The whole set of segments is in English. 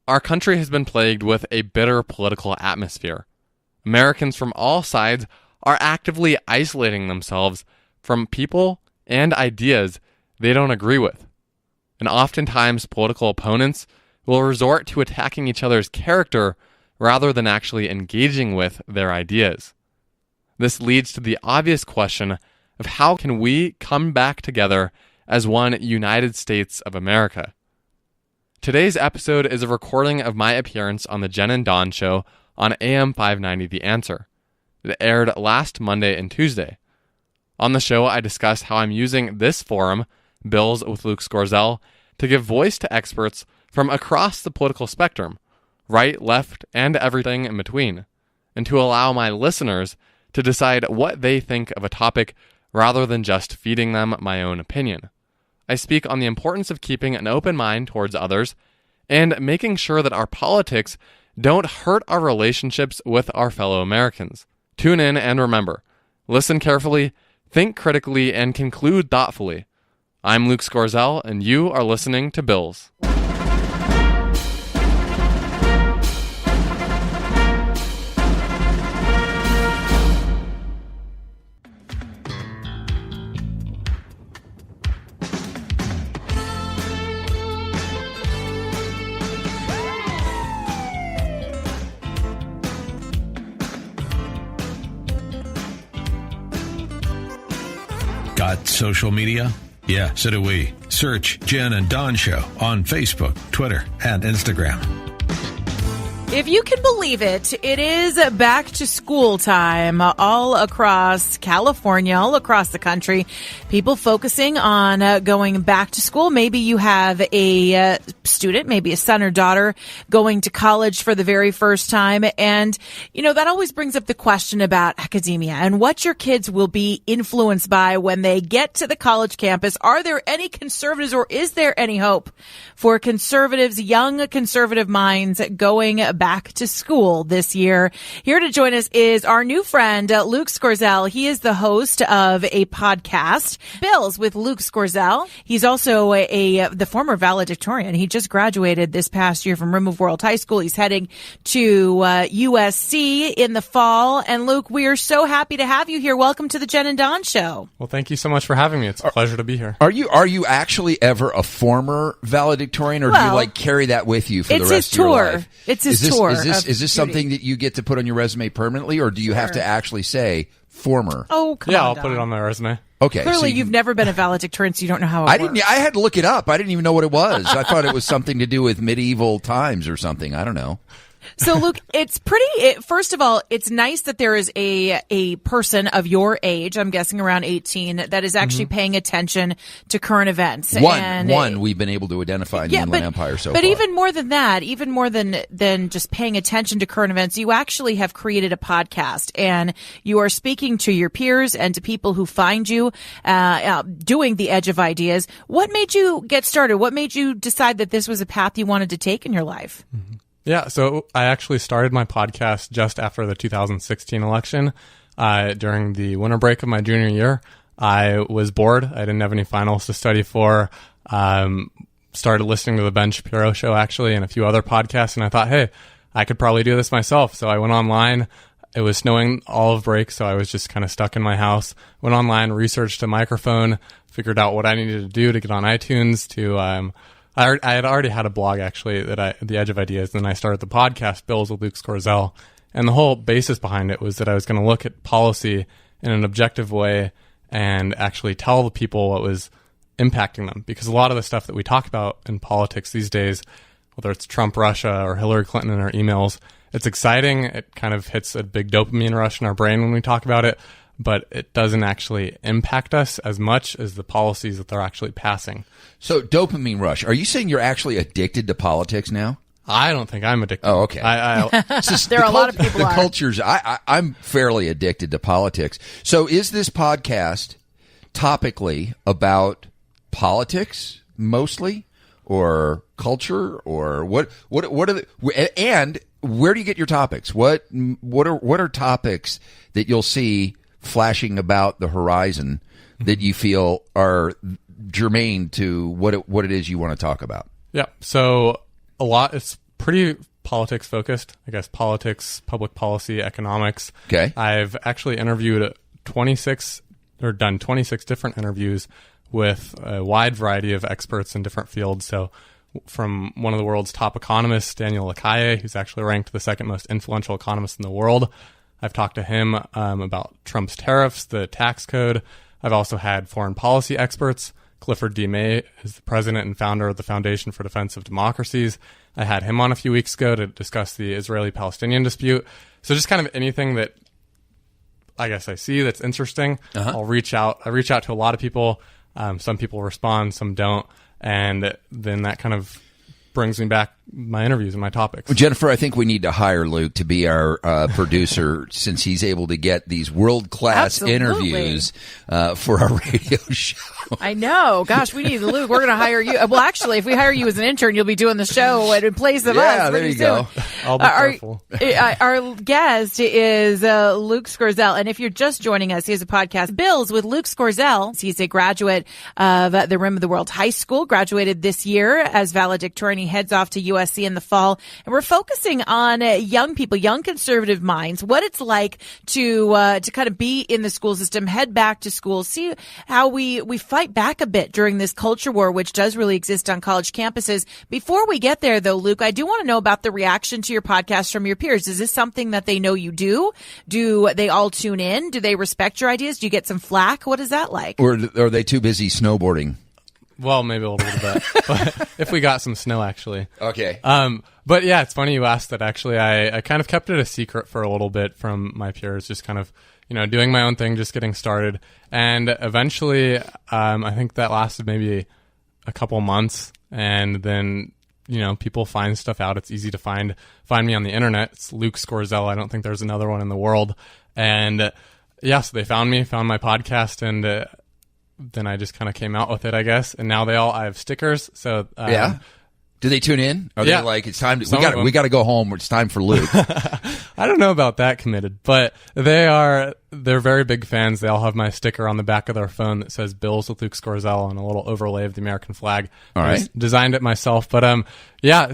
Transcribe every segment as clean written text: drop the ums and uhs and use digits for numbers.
Our country has been plagued with a bitter political atmosphere. Americans from all sides are actively isolating themselves from people and ideas they don't agree with. And oftentimes, political opponents will resort to attacking each other's character rather than actually engaging with their ideas. This leads to the obvious question of how can we come back together as one United States of America? Today's episode is a recording of my appearance on the Jen and Dawn Show on AM 590 The Answer. It aired last Monday and Tuesday. On the show, I discussed how I'm using this forum, Bills with Luke Scorziell, to give voice to experts from across the political spectrum, right, left, and everything in between, and to allow my listeners to decide what they think of a topic rather than just feeding them my own opinion. I speak on the importance of keeping an open mind towards others and making sure that our politics don't hurt our relationships with our fellow Americans. Tune in and remember, listen carefully, think critically, and conclude thoughtfully. I'm Luke Scorziell, and you are listening to Bills. Got social media? Yeah, so do we. Search Jen and Dawn Show on Facebook, Twitter, and Instagram. If you can believe it, it is back to school time all across California, all across the country. People focusing on going back to school. Maybe you have a student, maybe a son or daughter going to college for the very first time. And, you know, that always brings up the question about academia and what your kids will be influenced by when they get to the college campus. Are there any conservatives, or is there any hope for conservatives, young conservative minds going back to school this year? Here to join us is our new friend, Luke Scorziell. He is the host of a podcast, Bills with Luke Scorziell. He's also the former valedictorian. He just graduated this past year from Rim of World High School. He's heading to USC in the fall. And Luke, we are so happy to have you here. Welcome to the Jen and Dawn Show. Well, thank you so much for having me. It's a pleasure to be here. Are you actually ever a former valedictorian, or do you carry that with you for the rest of your life? It's his tour. Is this something that you get to put on your resume permanently, or do you have to actually say former? Oh, come on. Yeah, I'll put it on my resume. Okay. Clearly, you've never been a valedictorian, so you don't know how it works. I had to look it up. I didn't even know what it was. I thought it was something to do with medieval times or something. I don't know. So, Luke, it's first of all, it's nice that there is a person of your age, I'm guessing around 18, that is actually paying attention to current events. One we've been able to identify in the Inland Empire so far. But even more than that, even more than just paying attention to current events, you actually have created a podcast, and you are speaking to your peers and to people who find you doing the Edge of Ideas. What made you get started? What made you decide that this was a path you wanted to take in your life? Mm-hmm. Yeah, so I actually started my podcast just after the 2016 election. During the winter break of my junior year, I was bored. I didn't have any finals to study for. Started listening to the Ben Shapiro Show, actually, and a few other podcasts, and I thought, hey, I could probably do this myself. So I went online. It was snowing all of break, so I was just kind of stuck in my house. Went online, researched a microphone, figured out what I needed to do to get on iTunes to I had already had a blog, actually, The Edge of Ideas, and then I started the podcast, Bills with Luke Scorziell. And the whole basis behind it was that I was going to look at policy in an objective way and actually tell the people what was impacting them. Because a lot of the stuff that we talk about in politics these days, whether it's Trump, Russia, or Hillary Clinton in our emails, it's exciting. It kind of hits a big dopamine rush in our brain when we talk about it, but it doesn't actually impact us as much as the policies that they're actually passing. So, dopamine rush. Are you saying you're actually addicted to politics now? I don't think I'm addicted. Oh, okay. There are a lot of people. The cultures. I'm fairly addicted to politics. So, is this podcast topically about politics mostly, or culture, or what? What are the, and where do you get your topics? What are topics that you'll see flashing about the horizon that you feel are germane to what it is you want to talk about? Yeah. So a lot. It's pretty politics focused, I guess. Politics, public policy, economics. Okay. I've actually interviewed 26 done 26 different interviews with a wide variety of experts in different fields. So from one of the world's top economists, Daniel Lacalle, who's actually ranked the second most influential economist in the world. I've talked to him about Trump's tariffs, the tax code. I've also had foreign policy experts. Clifford D. May is the president and founder of the Foundation for Defense of Democracies. I had him on a few weeks ago to discuss the Israeli-Palestinian dispute. So just kind of anything that I guess I see that's interesting. I'll reach out. I reach out to a lot of people. Some people respond, some don't. And then that kind of brings me back my interviews and my topics. Well, Jennifer, I think we need to hire Luke to be our producer since he's able to get these world-class interviews for our radio show. I know. Gosh, we need Luke. We're going to hire you. Well, actually, if we hire you as an intern, you'll be doing the show in place of us. Yeah, there you go. I'll be careful. Our guest is Luke Scorziell. And if you're just joining us, he has a podcast, Bills with Luke Scorziell. He's a graduate of the Rim of the World High School, graduated this year as valedictorian. He heads off to USC in the fall. And we're focusing on young people, young conservative minds, what it's like to kind of be in the school system, head back to school, see how we fight back a bit during this culture war, which does really exist on college campuses. Before we get there, though, Luke, I do want to know about the reaction to your podcast from your peers. Is this something that they know you do? Do they all tune in? Do they respect your ideas? Do you get some flack? What is that like? Or are they too busy snowboarding? Well, maybe a little bit. But if we got some snow, actually. Okay. But yeah, it's funny you asked that. Actually, I kind of kept it a secret for a little bit from my peers, just kind of, doing my own thing, just getting started. And eventually, I think that lasted maybe a couple months. And then, people find stuff out. It's easy to find me on the internet. It's Luke Scorziell. I don't think there's another one in the world. And so they found my podcast, and then I just kind of came out with it, I guess. And now I have stickers. So yeah. Do they tune in? Are they like, it's time to, we got to go home. It's time for Luke. I don't know about that committed, but they're very big fans. They all have my sticker on the back of their phone that says Bills with Luke Scorziell and a little overlay of the American flag. All right. I designed it myself, but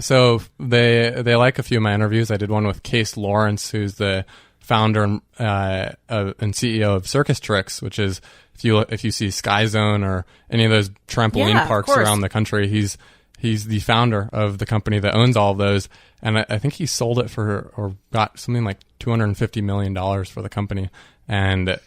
so they like a few of my interviews. I did one with Case Lawrence, who's the founder and CEO of Circus Tricks, which is, if you see Sky Zone or any of those trampoline parks around the country, he's the founder of the company that owns all of those. And I think he sold it or got something like $250 million for the company. And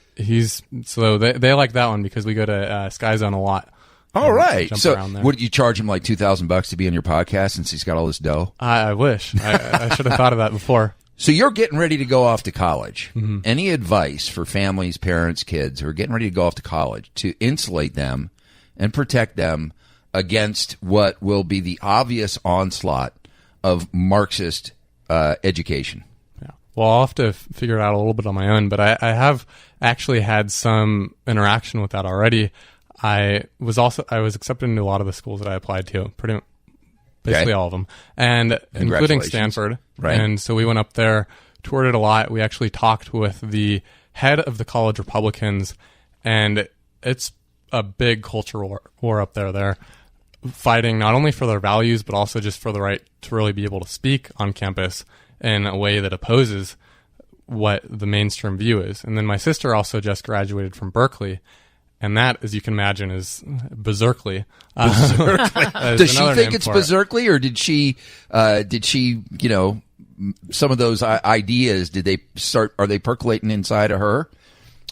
so they like that one because we go to Sky Zone a lot. All right. So would you charge him like $2,000 to be on your podcast since he's got all this dough? I wish. I should have thought of that before. So you're getting ready to go off to college. Mm-hmm. Any advice for families, parents, kids who are getting ready to go off to college to insulate them and protect them against what will be the obvious onslaught of Marxist education? Yeah. Well, I'll have to figure it out a little bit on my own, but I have actually had some interaction with that already. I was accepted into a lot of the schools that I applied to, basically all of them, and including Stanford. Right. And so we went up there, toured it a lot. We actually talked with the head of the college Republicans, and it's a big culture war up there. They're fighting not only for their values, but also just for the right to really be able to speak on campus in a way that opposes what the mainstream view is. And then my sister also just graduated from Berkeley, and that, as you can imagine, is berserkly. Does she think it's berserkly, or did she, some of those ideas, are they percolating inside of her?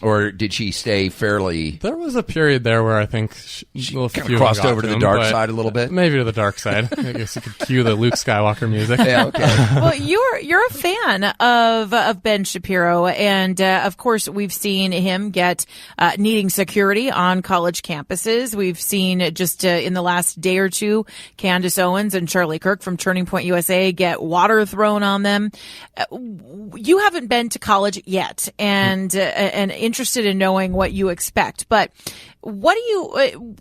Or did she stay fairly... There was a period there where I think she kind of crossed over to the dark side a little bit? Maybe to the dark side. I guess you could cue the Luke Skywalker music. Yeah, okay. Well, you're a fan of Ben Shapiro, and of course we've seen him get needing security on college campuses. We've seen just in the last day or two, Candace Owens and Charlie Kirk from Turning Point USA get water thrown on them. You haven't been to college yet, and interested in knowing what you expect, but what do you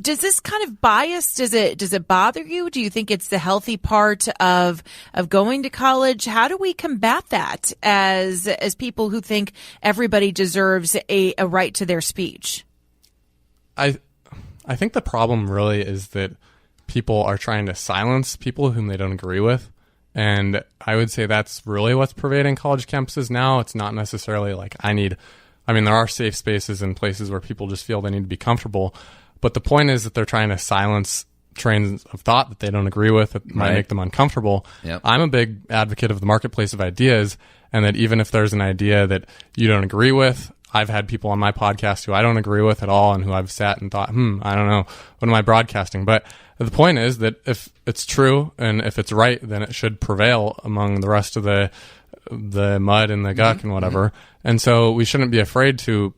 does this kind of bias, does it bother you? Do you think it's the healthy part of going to college? How do we combat that as people who think everybody deserves a right to their speech? I think the problem really is that people are trying to silence people whom they don't agree with, And I would say that's really what's pervading college campuses now. It's not necessarily like there are safe spaces and places where people just feel they need to be comfortable. But the point is that they're trying to silence trains of thought that they don't agree with, that might make them uncomfortable. Yep. I'm a big advocate of the marketplace of ideas, and that even if there's an idea that you don't agree with, I've had people on my podcast who I don't agree with at all and who I've sat and thought, I don't know, what am I broadcasting? But the point is that if it's true and if it's right, then it should prevail among the rest of the mud and the guck and whatever. And so we shouldn't be afraid to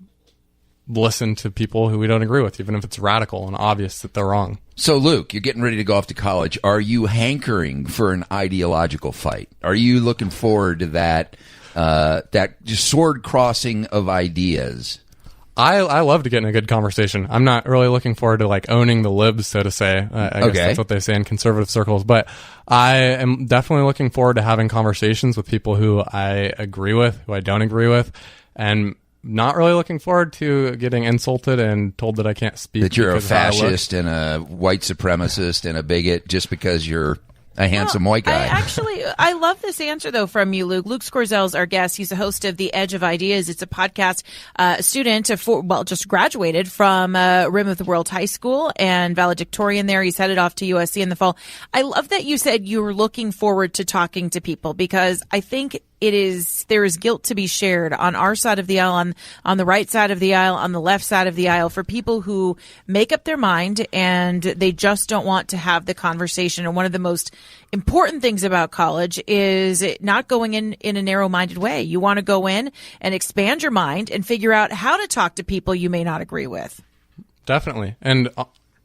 listen to people who we don't agree with, even if it's radical and obvious that they're wrong. So, Luke, you're getting ready to go off to college. Are you hankering for an ideological fight? Are you looking forward to that just sword crossing of ideas? I love to get in a good conversation. I'm not really looking forward to like owning the libs, so to say. I guess that's what they say in conservative circles. But I am definitely looking forward to having conversations with people who I agree with, who I don't agree with, and not really looking forward to getting insulted and told that I can't speak. That you're a fascist and a white supremacist and a bigot just because you're a handsome white guy. I love this answer, though, from you, Luke. Luke Scorziell is our guest. He's the host of The Edge of Ideas. It's a podcast student, just graduated from Rim of the World High School and valedictorian there. He's headed off to USC in the fall. I love that you said you were looking forward to talking to people, because I think there is guilt to be shared on our side of the aisle, on the right side of the aisle, on the left side of the aisle, for people who make up their mind and they just don't want to have the conversation. And one of the most important things about college is not going in a narrow-minded way. You want to go in and expand your mind and figure out how to talk to people you may not agree with. Definitely. And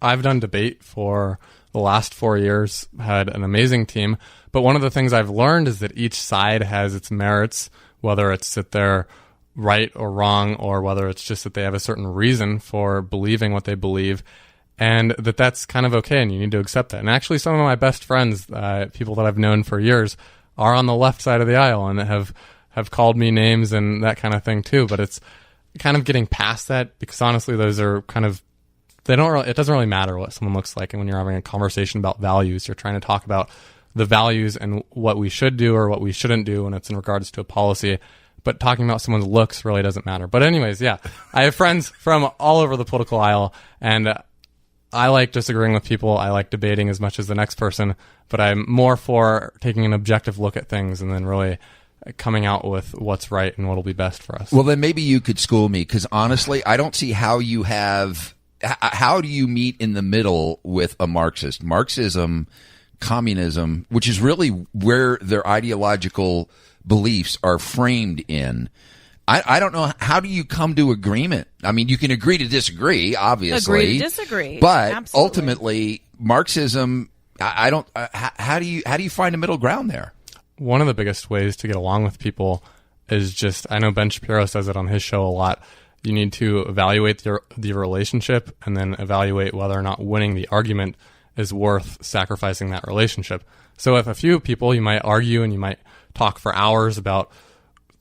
I've done debate for the last 4 years, had an amazing team. But one of the things I've learned is that each side has its merits, whether it's that they're right or wrong, or whether it's just that they have a certain reason for believing what they believe, and that's kind of okay, and you need to accept that. And actually, some of my best friends, people that I've known for years, are on the left side of the aisle and have called me names and that kind of thing too. But it's kind of getting past that, because honestly, those are kind of, it doesn't really matter what someone looks like. And when you're having a conversation about values, you're trying to talk about the values and what we should do or what we shouldn't do when it's in regards to a policy. But talking about someone's looks really doesn't matter. But anyways, yeah, I have friends from all over the political aisle, and I like disagreeing with people. I like debating as much as the next person, but I'm more for taking an objective look at things and then really coming out with what's right and what'll be best for us. Well, then maybe you could school me, because honestly, I don't see how how do you meet in the middle with a Marxist? Marxism, communism, which is really where their ideological beliefs are framed in. I don't know, how do you come to agreement? I mean, you can agree to disagree, obviously. Agree to disagree. But absolutely. Ultimately, Marxism, how do you find a middle ground there? One of the biggest ways to get along with people is just, I know Ben Shapiro says it on his show a lot, you need to evaluate the relationship and then evaluate whether or not winning the argument is worth sacrificing that relationship. So if a few people, you might argue and you might talk for hours about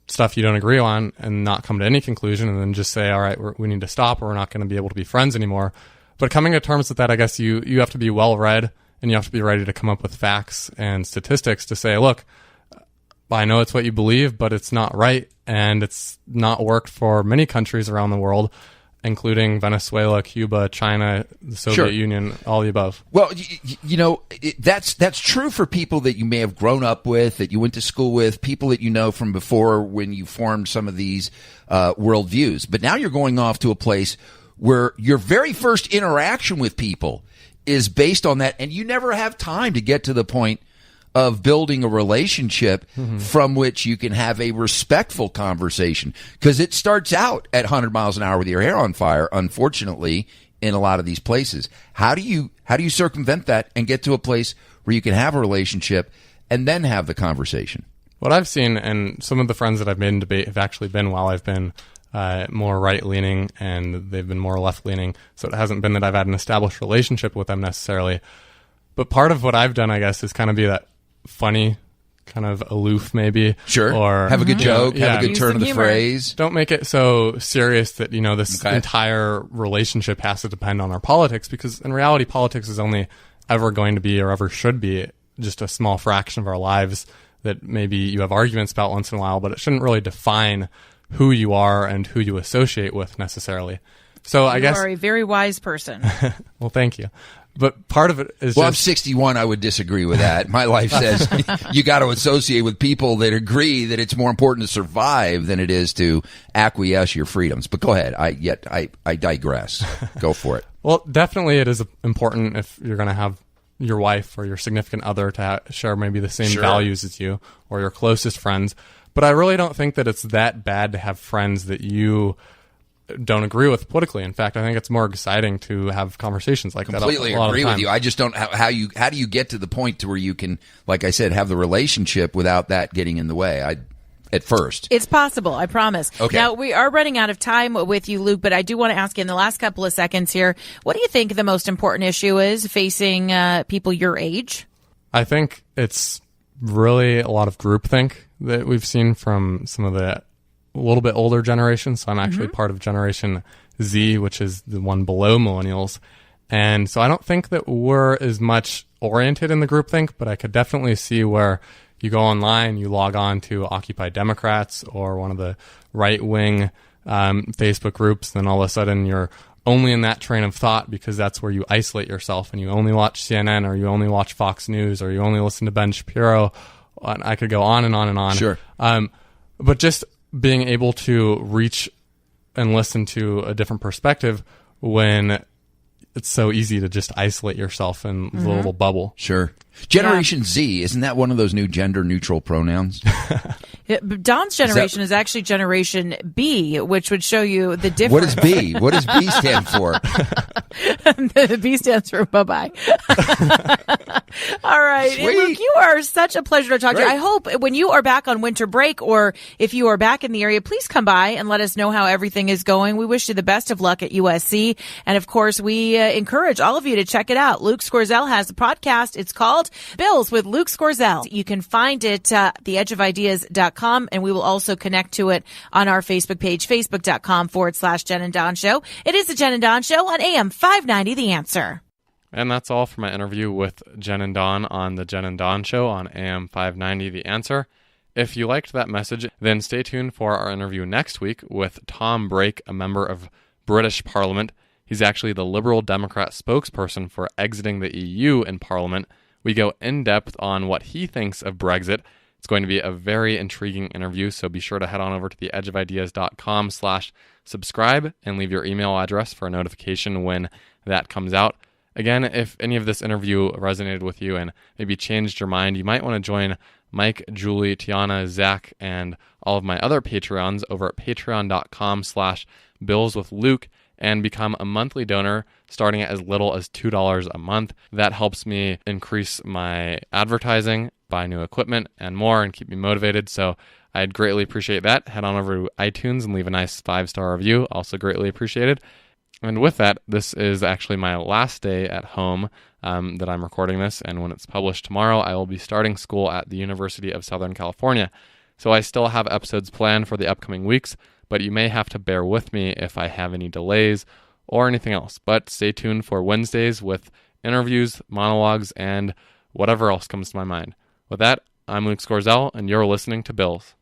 stuff you don't agree on and not come to any conclusion, and then just say, all right, we need to stop, or we're not going to be able to be friends anymore. But coming to terms with that, I guess you have to be well-read, and you have to be ready to come up with facts and statistics to say, look, I know it's what you believe, but it's not right, and it's not worked for many countries around the world, including Venezuela, Cuba, China, the Soviet Union, all the above. Well, that's true for people that you may have grown up with, that you went to school with, people that you know from before when you formed some of these worldviews. But now you're going off to a place where your very first interaction with people is based on that, and you never have time to get to the point of building a relationship from which you can have a respectful conversation, because it starts out at 100 miles an hour with your hair on fire, unfortunately, in a lot of these places. How do you circumvent that and get to a place where you can have a relationship and then have the conversation? What I've seen, and some of the friends that I've made in debate have actually been while I've been more right-leaning, and they've been more left-leaning, so it hasn't been that I've had an established relationship with them necessarily. But part of what I've done, I guess, is kind of be that funny, kind of aloof maybe. Sure. Or have a good joke, have a good turn of the phrase. Don't make it so serious that, this entire relationship has to depend on our politics, because in reality, politics is only ever going to be, or ever should be, just a small fraction of our lives that maybe you have arguments about once in a while, but it shouldn't really define who you are and who you associate with necessarily. So I guess you are a very wise person. Well, thank you. But part of it is I'm 61. I would disagree with that. My life says you got to associate with people that agree that it's more important to survive than it is to acquiesce your freedoms. But go ahead. I digress. Go for it. Well, definitely it is important if you're going to have your wife or your significant other to share maybe the same values as you, or your closest friends. But I really don't think that it's that bad to have friends that you don't agree with politically. In fact, I think it's more exciting to have conversations like that. Completely agree with you. I just don't how do you get to the point to where you can, like I said, have the relationship without that getting in the way? At first, it's possible. I promise. Okay. Now we are running out of time with you, Luke, but I do want to ask you in the last couple of seconds here, what do you think the most important issue is facing people your age? I think it's really a lot of groupthink that we've seen from some of the a little bit older generations. So I'm actually part of Generation Z, which is the one below millennials. And so I don't think that we're as much oriented in the groupthink, but I could definitely see where you go online, you log on to Occupy Democrats or one of the right-wing Facebook groups, then all of a sudden you're only in that train of thought because that's where you isolate yourself, and you only watch CNN, or you only watch Fox News, or you only listen to Ben Shapiro. And I could go on and on and on. Sure. But just being able to reach and listen to a different perspective when it's so easy to just isolate yourself in the little bubble. Sure. Generation Z, isn't that one of those new gender-neutral pronouns? Don's generation is actually Generation B, which would show you the difference. What is B? What does B stand for? The B stands for bye-bye. All right. Sweet. Luke, you are such a pleasure to talk to you. I hope when you are back on winter break, or if you are back in the area, please come by and let us know how everything is going. We wish you the best of luck at USC. And, of course, we encourage all of you to check it out. Luke Scorziell has a podcast. It's called Bills with Luke Scorziell. You can find it at theedgeofideas.com, and we will also connect to it on our Facebook page, facebook.com/Jen and Don Show. It is the Jen and Don Show on AM 590, The Answer. And that's all for my interview with Jen and Don on the Jen and Don Show on AM 590, The Answer. If you liked that message, then stay tuned for our interview next week with Tom Brake, a member of British Parliament. He's actually the Liberal Democrat spokesperson for exiting the EU in Parliament. We go in-depth on what he thinks of Brexit. It's going to be a very intriguing interview, so be sure to head on over to theedgeofideas.com/subscribe and leave your email address for a notification when that comes out. Again, if any of this interview resonated with you and maybe changed your mind, you might want to join Mike, Julie, Tiana, Zach, and all of my other Patreons over at patreon.com/billswithluke and become a monthly donor starting at as little as $2 a month. That helps me increase my advertising, buy new equipment, and more, and keep me motivated. So I'd greatly appreciate that. Head on over to iTunes and leave a nice 5-star review. Also greatly appreciated. And with that, this is actually my last day at home that I'm recording this. And when it's published tomorrow, I will be starting school at the University of Southern California. So I still have episodes planned for the upcoming weeks, but you may have to bear with me if I have any delays or anything else. But stay tuned for Wednesdays with interviews, monologues, and whatever else comes to my mind. With that, I'm Luke Scorziell, and you're listening to Bills.